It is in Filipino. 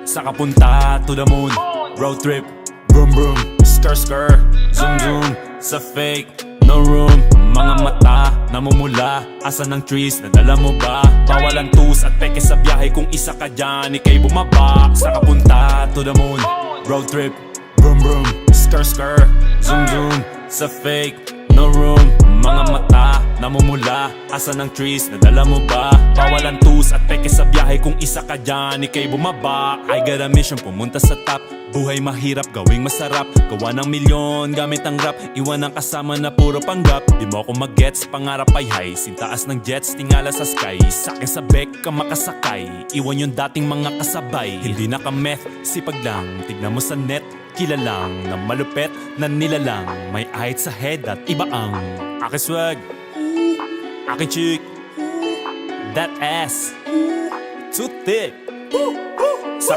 Saka punta to the moon. Road trip, vroom vroom, skr skr, zoom zoom. Sa fake, no room. Mga mata, namumula. Asan ang trees, nadala mo ba? Bawalan tus at peke sa biyahe. Kung isa ka dyan, ikay bumaba. Saka punta to the moon. Road trip, vroom vroom, skr skr, zoom zoom. Sa fake, no room. Mga mata, namumula. Asan ang trees, nadala mo ba? Bawalan tus at peke sa biyahe. Kung isa ka dyan, ikay bumaba. I got a mission, pumunta sa top. Buhay mahirap, gawing masarap. Gawa ng milyon, gamit ang rap. Iwan ang kasama na puro panggap. Di mo ako mag-gets, pangarap ay high. Sintaas ng jets, tingala sa sky. Sakin sa bek ka makasakay. Iwan yung dating mga kasabay. Hindi nakameth, sipag lang. Tignan mo sa net, kilalang na malupet na nilalang. May ahit sa head at iba ang aking swag, aking chick, that ass, too thick.